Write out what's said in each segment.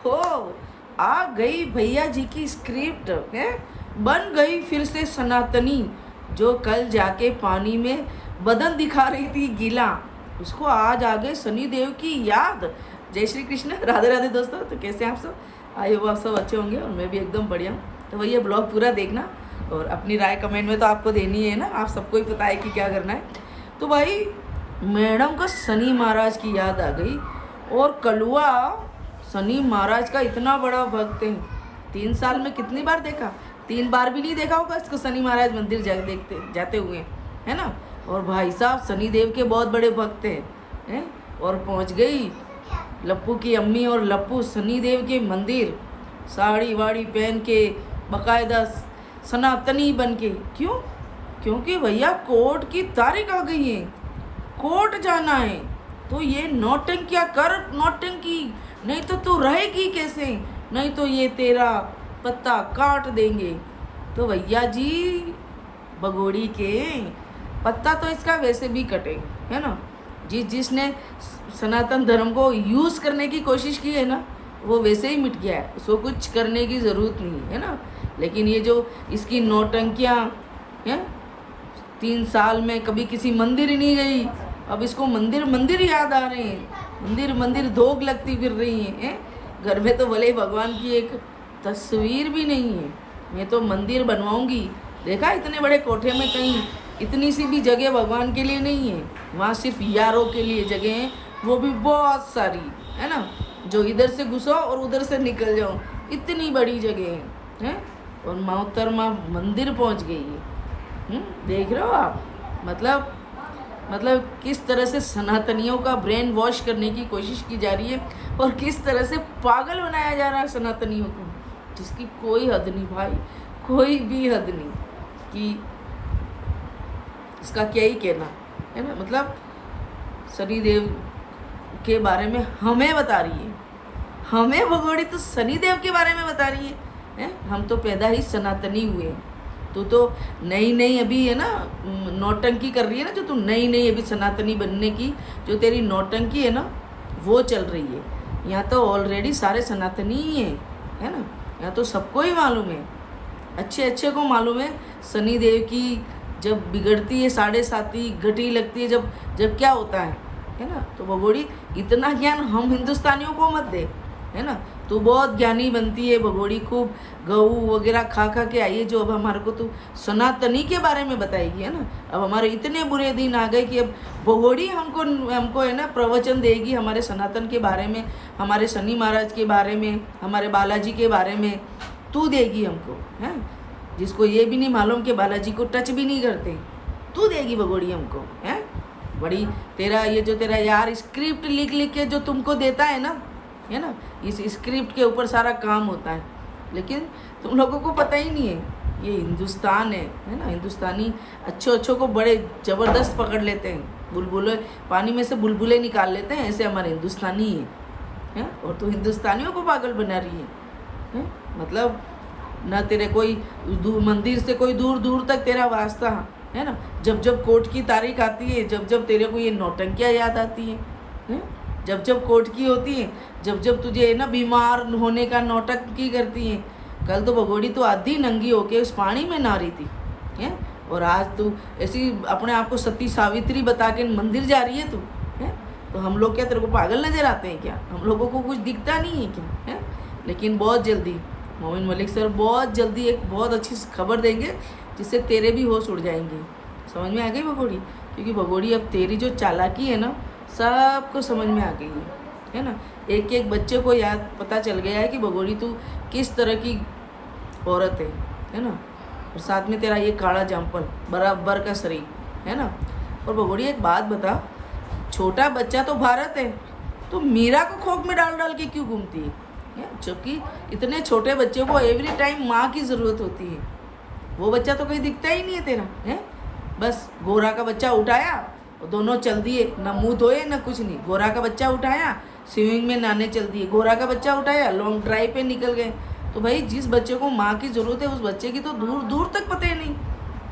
हो आ गई भैया जी की स्क्रिप्ट है, बन गई फिर से सनातनी। जो कल जाके पानी में बदन दिखा रही थी गीला, उसको आज आ गए सनी देव की याद। जय श्री कृष्ण, राधे राधे दोस्तों। तो कैसे हैं आप सब? आई होप आप सब अच्छे होंगे और मैं भी एकदम बढ़िया हूँ। तो भैया ब्लॉग पूरा देखना और अपनी राय कमेंट में तो आपको देनी है ना, आप सबको ही पता है कि क्या करना है। तो भाई मैडम का शनि महाराज की याद आ गई। और कलुआ शनि महाराज का इतना बड़ा भक्त है, 3 साल में कितनी बार देखा? 3 बार भी नहीं देखा होगा इसको शनि महाराज मंदिर देखते जाते हुए, है ना। और भाई साहब शनि देव के बहुत बड़े भक्त हैं। और पहुंच गई लप्पू की अम्मी और लप्पू शनि देव के मंदिर, साड़ी वाड़ी पहन के बाकायदा सनातनी बन के। क्यों? क्योंकि भैया कोर्ट की तारीख आ गई है, कोर्ट जाना है। तो ये नौटंकियाँ कर, नौटंकी नहीं तो तू रहेगी कैसे, नहीं तो ये तेरा पत्ता काट देंगे। तो भैया जी भगोड़ी के पत्ता तो इसका वैसे भी कटेगा, है ना। जिसने सनातन धर्म को यूज़ करने की कोशिश की है ना, वो वैसे ही मिट गया है, उसको कुछ करने की ज़रूरत नहीं है ना। लेकिन ये जो इसकी नौटंकियाँ हैं, 3 साल में कभी किसी मंदिर ही नहीं गई, अब इसको मंदिर मंदिर याद आ रहे हैं, मंदिर मंदिर धोख लगती फिर रही हैं। घर में तो भले भगवान की एक तस्वीर भी नहीं है, मैं तो मंदिर बनवाऊंगी। देखा इतने बड़े कोठे में कहीं इतनी सी भी जगह भगवान के लिए नहीं है, वहाँ सिर्फ यारों के लिए जगह है, वो भी बहुत सारी, है ना। जो इधर से घुसो और उधर से निकल जाओ, इतनी बड़ी जगह है। और मोहतरमा मंदिर पहुँच गई है। देख रहे हो आप, मतलब किस तरह से सनातनियों का ब्रेन वॉश करने की कोशिश की जा रही है और किस तरह से पागल बनाया जा रहा है सनातनियों को, जिसकी कोई हद नहीं भाई, कोई भी हद नहीं कि इसका क्या ही कहना, है ना। मतलब शनि देव के बारे में हमें बता रही है, हमें भगोड़ी तो शनि देव के बारे में बता रही है। हम तो पैदा ही सनातनी हुए हैं, तो नई अभी है ना नौटंकी कर रही है ना, जो तू नई अभी सनातनी बनने की जो तेरी नौटंकी है ना, वो चल रही है। यहाँ तो ऑलरेडी सारे सनातनी ही हैं, है ना। यहाँ तो सबको ही मालूम है, अच्छे को मालूम है शनि देव की जब बिगड़ती है 7.5 घटी लगती है, जब क्या होता है ना। तो भगोड़ी इतना ज्ञान हम हिंदुस्तानियों को मत दे, है ना। तू बहुत ज्ञानी बनती है भगोड़ी, खूब गऊ वगैरह खा के आई है, जो अब हमारे को तू सनातनी के बारे में बताएगी, है ना। अब हमारे इतने बुरे दिन आ गए कि अब भगोड़ी हमको है ना प्रवचन देगी हमारे सनातन के बारे में, हमारे शनि महाराज के बारे में, हमारे बालाजी के बारे में तू देगी हमको, है। जिसको ये भी नहीं मालूम कि बालाजी को टच भी नहीं करते, तू देगी भगोड़ी हमको, है। बड़ी तेरा ये जो तेरा यार स्क्रिप्ट लिख के जो तुमको देता है ना, इस स्क्रिप्ट के ऊपर सारा काम होता है, लेकिन तुम लोगों को पता ही नहीं है ये हिंदुस्तान है ना। हिंदुस्तानी अच्छों को बड़े ज़बरदस्त पकड़ लेते हैं, बुलबुले पानी में से बुलबुले निकाल लेते हैं, ऐसे हमारे हिंदुस्तानी है। और तो हिंदुस्तानियों को पागल बना रही है। मतलब ना तेरे कोई मंदिर से कोई दूर तक तेरा वास्ता, है ना। जब कोर्ट की तारीख आती है, जब तेरे को ये नौटंकियाँ याद आती है, जब कोर्ट की होती है, जब तुझे है ना बीमार होने का नौटंकी करती है। कल तो भगोड़ी तो आधी नंगी होके उस पानी में नहा रही थी, है। और आज तू ऐसी अपने आप को सती सावित्री बता के मंदिर जा रही है तू, है। तो हम लोग क्या तेरे को पागल नजर आते हैं क्या? हम लोगों को कुछ दिखता नहीं है क्या, है। लेकिन बहुत जल्दी मोमिन मलिक सर बहुत जल्दी एक बहुत अच्छी खबर देंगे, जिससे तेरे भी होश उड़ जाएंगे। समझ में आ गई भगोड़ी? क्योंकि भगोड़ी अब तेरी जो चालाकी है ना, सबको समझ में आ गई है ना। एक बच्चे को याद पता चल गया है कि भगोड़ी तू किस तरह की औरत है ना। और साथ में तेरा ये काला जंपल बराबर का शरीर, है ना। और भगोड़ी एक बात बता, छोटा बच्चा तो भारत है, तो मीरा को खोक में डाल के क्यों घूमती है? जबकि इतने छोटे बच्चे को एवरी टाइम माँ की ज़रूरत होती है। वो बच्चा तो कहीं दिखता ही नहीं है तेरा, है। बस गोरा का बच्चा उठाया और दोनों चल दिए, ना मुँह धोए ना कुछ नहीं। गोरा का बच्चा उठाया, स्विमिंग में नहाने चल दिए। गोरा का बच्चा उठाया, लॉन्ग ड्राइव पे निकल गए। तो भाई जिस बच्चे को माँ की ज़रूरत है, उस बच्चे की तो दूर तक पता ही नहीं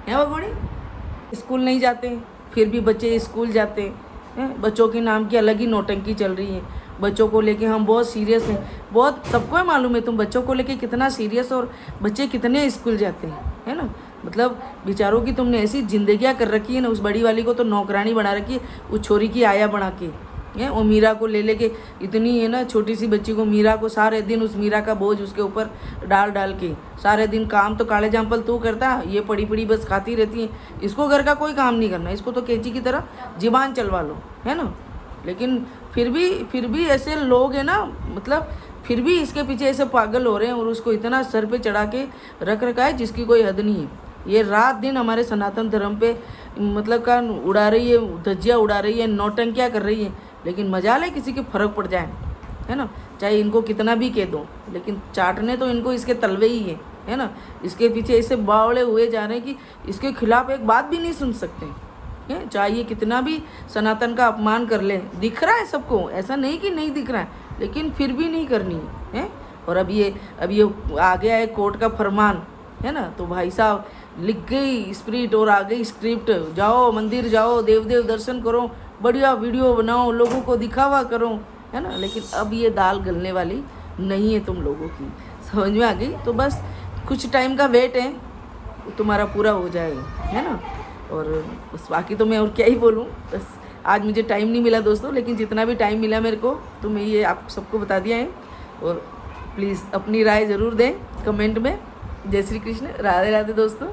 है। भगोड़ी स्कूल नहीं जाते फिर भी बच्चे स्कूल जाते हैं, बच्चों के नाम की अलग ही नौटंकी चल रही है। बच्चों को लेके हम बहुत सीरियस हैं, बहुत सबको मालूम है तुम बच्चों को लेके कितना सीरियस, और बच्चे कितने स्कूल जाते हैं, है ना। मतलब बेचारों की तुमने ऐसी जिंदगियां कर रखी है ना। उस बड़ी वाली को तो नौकरानी बना रखी है, उस छोरी की आया बना के है। और मीरा को ले लेके इतनी है ना, छोटी सी बच्ची को, मीरा को सारे दिन उस मीरा का बोझ उसके ऊपर डाल डाल के सारे दिन काम तो काले जाम्पल तू करता, ये पड़ी पड़ी बस खाती रहती है। इसको घर का कोई काम नहीं करना, इसको तो कैंची की तरह जीबान चलवा लो, है ना। लेकिन फिर भी ऐसे लोग हैं ना, मतलब फिर भी इसके पीछे ऐसे पागल हो रहे हैं और उसको इतना सर पे चढ़ा के रख रखा है जिसकी कोई हद नहीं है। ये रात दिन हमारे सनातन धर्म पे मतलब का उड़ा रही है, धज्जियाँ उड़ा रही है, नौटंकियाँ कर रही है, लेकिन मजाल है किसी के फर्क पड़ जाए, है ना। चाहे इनको कितना भी कह दो, लेकिन चाटने तो इनको इसके तलवे ही है ना। इसके पीछे ऐसे बावड़े हुए जा रहे हैं कि इसके खिलाफ एक बात भी नहीं सुन सकते हैं। चाहे ये कितना भी सनातन का अपमान कर ले, दिख रहा है सबको, ऐसा नहीं कि नहीं दिख रहा है, लेकिन फिर भी नहीं करनी है। और अब ये आ गया है कोर्ट का फरमान, है ना। तो भाई साहब लिख गई स्प्रिट और आ गई स्क्रिप्ट, जाओ मंदिर जाओ, देव दर्शन करो, बढ़िया वीडियो बनाओ, लोगों को दिखावा करो, है ना। लेकिन अब ये दाल गलने वाली नहीं है तुम लोगों की, समझ में आ गई। तो बस कुछ टाइम का वेट है, तुम्हारा पूरा हो जाएगा, है ना। और बस बाकी तो मैं और क्या ही बोलूँ, बस आज मुझे टाइम नहीं मिला दोस्तों, लेकिन जितना भी टाइम मिला मेरे को तो मैं ये आप सबको बता दिया है। और प्लीज़ अपनी राय ज़रूर दें कमेंट में। जय श्री कृष्ण, राधे राधे दोस्तों।